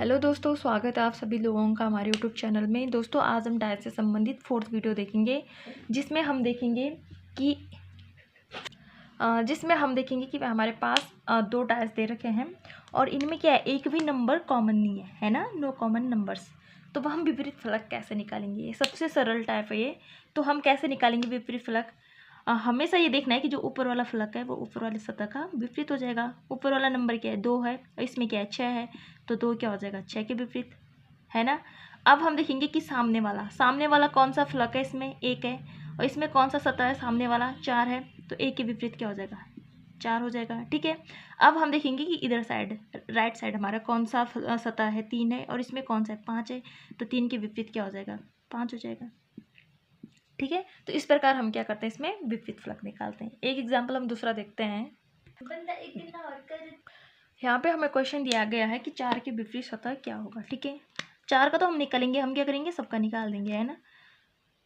Hello दोस्तों, स्वागत है आप सभी लोगों का हमारे यूट्यूब चैनल में। दोस्तों, आज हम डायस से संबंधित 4th वीडियो देखेंगे, जिसमें हम देखेंगे कि हमारे पास दो डायस दे रखे हैं और इनमें क्या है, एक भी नंबर कॉमन नहीं है ना, नो कॉमन नंबर्स। तो वह हम विपरीत फलक कैसे निकालेंगे? ये सबसे सरल टाइप है ये। तो हम कैसे निकालेंगे विपरीत फलक? हमेशा ये देखना है कि जो ऊपर वाला फलक है वो ऊपर वाली सतह का विपरीत हो जाएगा। ऊपर वाला नंबर क्या है, 2 है, और इसमें क्या है, 6 है, तो 2 क्या हो जाएगा, 6 के विपरीत, है ना। अब हम देखेंगे कि सामने वाला कौन सा फलक है, इसमें 1 है, और इसमें कौन सा सतह है, सामने वाला 4 है, तो 1 के विपरीत क्या हो जाएगा, 4 हो जाएगा। ठीक है। अब हम देखेंगे कि इधर साइड, राइट साइड हमारा कौन सा सतह है, 3 है, और इसमें कौन सा है, 5 है, तो 3 के विपरीत क्या हो जाएगा, 5 हो जाएगा। ठीक है। तो इस प्रकार हम क्या करते हैं, इसमें विपरीत फलक निकालते हैं। एक एग्जाम्पल हम दूसरा देखते हैं। यहाँ पे हमें क्वेश्चन दिया गया है कि 4 के विपरीत सतह क्या होगा। ठीक है। 4 का तो हम निकालेंगे, हम क्या करेंगे, सबका निकाल देंगे, है ना।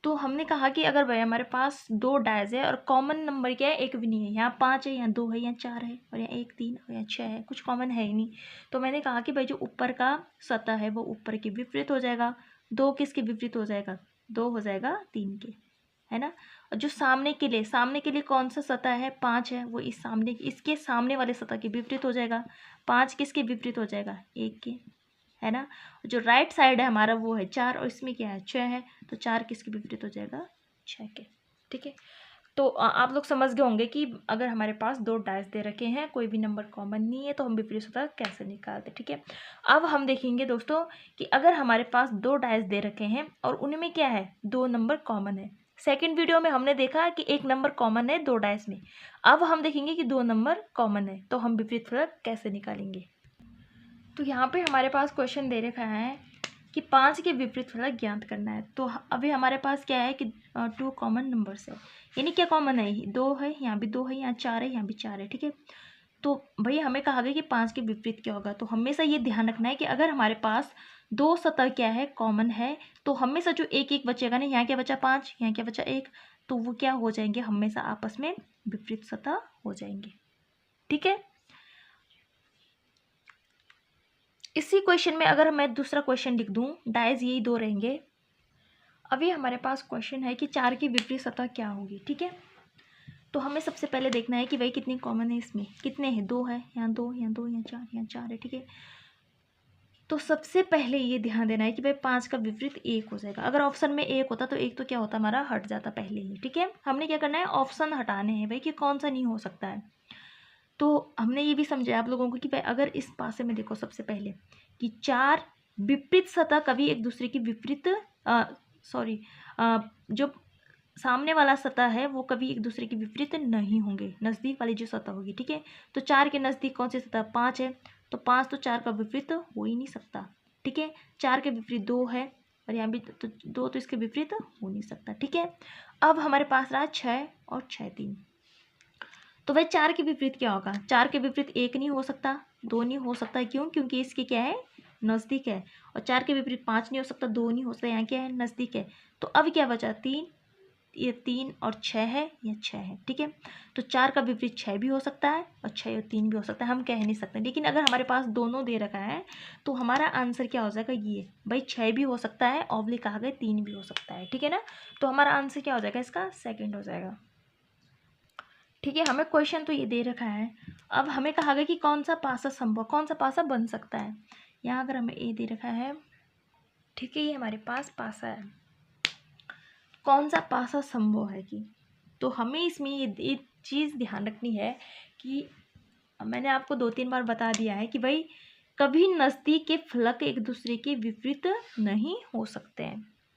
तो हमने कहा कि अगर भाई हमारे पास दो डायज है और कॉमन नंबर क्या है, एक भी नहीं है। यहाँ 5 है, यहाँ 2 है, यहाँ 4 है, और यहाँ 1 3 और यहाँ 6 है, कुछ कॉमन है ही नहीं। तो मैंने कहा कि भाई जो ऊपर का सतह है वो ऊपर के विपरीत हो जाएगा। 2 किसके विपरीत हो जाएगा, 2 हो जाएगा 3 के, है ना। और जो सामने के लिए कौन सा सतह है, 5 है, वो इसके सामने वाले सतह के विपरीत हो जाएगा। 5 किसके विपरीत हो जाएगा, 1 के, है ना। जो राइट साइड है हमारा वो है 4, और इसमें क्या है, 6 है, तो 4 किसके विपरीत हो जाएगा, 6 के। ठीक है। तो आप लोग समझ गए होंगे कि अगर हमारे पास दो डायस दे रखे हैं, कोई भी नंबर कॉमन नहीं है, तो हम विपरीत सतह कैसे निकालते। ठीक है। अब हम देखेंगे दोस्तों कि अगर हमारे पास दो डायस दे रखे हैं और उनमें क्या है, दो नंबर कॉमन है। सेकेंड वीडियो में हमने देखा कि एक नंबर कॉमन है दो डायस में। अब हम देखेंगे कि दो नंबर कॉमन है, तो हम विपरीत फलक कैसे निकालेंगे। तो यहाँ पे हमारे पास क्वेश्चन दे रखा है कि 5 के विपरीत फलक ज्ञात करना है। तो अभी हमारे पास क्या है कि 2 कॉमन नंबर्स है, यानी क्या कॉमन है, 2 है, यहाँ भी 2 है, यहाँ 4 है, यहाँ भी 4 है। ठीक है। तो भाई हमें कहा गया कि 5 के विपरीत क्या होगा। तो हमेशा ये ध्यान रखना है कि अगर हमारे पास दो सतह क्या है, कॉमन है, तो हमेशा जो एक एक बचेगा ना, यहाँ क्या बचा 5, यहाँ क्या बचा 1, तो वो क्या हो जाएंगे, हमेशा आपस में विपरीत सतह हो जाएंगे। ठीक है। इसी क्वेश्चन में अगर मैं दूसरा क्वेश्चन लिख दूं, डायज यही दो रहेंगे। अभी हमारे पास क्वेश्चन है कि 4 की विपरीत सतह क्या होगी। ठीक है। तो हमें सबसे पहले देखना है कि भाई कितनी कॉमन है, इसमें कितने हैं, 2 है, यहाँ 2, यहाँ 2, यहाँ 4, यहाँ 4 है। ठीक है। तो सबसे पहले ये ध्यान देना है कि भाई 5 का विपरीत 1 हो जाएगा। अगर ऑप्शन में 1 होता तो 1 तो क्या होता, हमारा हट जाता पहले ही। ठीक है। हमने क्या करना है, ऑप्शन हटाने हैं भाई कि कौन सा नहीं हो सकता है। तो हमने ये भी समझाया आप लोगों को कि भाई अगर इस पासे में देखो, सबसे पहले कि 4 विपरीत सतह कभी एक दूसरे की विपरीत जो सामने वाला सतह है वो कभी एक दूसरे के विपरीत नहीं होंगे, नज़दीक वाली जो सतह होगी। ठीक है। तो 4 के नज़दीक कौन सी सतह, 5 है, तो 5 तो 4 का विपरीत हो ही नहीं सकता। ठीक है। 4 के विपरीत 2 है, और यहाँ भी तो 2 तो इसके विपरीत हो नहीं सकता। ठीक है। अब हमारे पास रहा 6 और 6 3। तो भाई 4 के विपरीत क्या होगा, 4 के विपरीत 1 नहीं हो सकता, 2 नहीं हो सकता, क्यों, क्योंकि इसके क्या है, नज़दीक है। और 4 के विपरीत 5 नहीं हो सकता, 2 नहीं हो सकता, यहाँ क्या है, नज़दीक है। तो अब क्या बचा, 3, ये 3 और 6 है, ये 6 है। ठीक है। तो 4 का विपरीत 6 भी हो सकता है और 6 और 3 भी हो सकता है, हम कह नहीं सकते। लेकिन अगर हमारे पास दोनों दे रखा है तो हमारा आंसर क्या हो जाएगा, ये भाई 6 भी हो सकता है, ऑब्लिक कहा गया 3 भी हो सकता है। ठीक है ना। तो हमारा आंसर क्या हो जाएगा, इसका सेकेंड हो जाएगा। ठीक है। हमें क्वेश्चन तो ये दे रखा है। अब हमें कहा गया कि कौन सा पासा संभव, कौन सा पासा बन सकता है। यहाँ अगर हमें ए दे रखा है, ठीक है, ये हमारे पास पासा है, कौन सा पासा संभव है कि, तो हमें इसमें ये चीज़ ध्यान रखनी है कि मैंने आपको 2-3 बार बता दिया है कि भाई कभी नज़दीक के फलक एक दूसरे के विपरीत नहीं हो सकते हैं।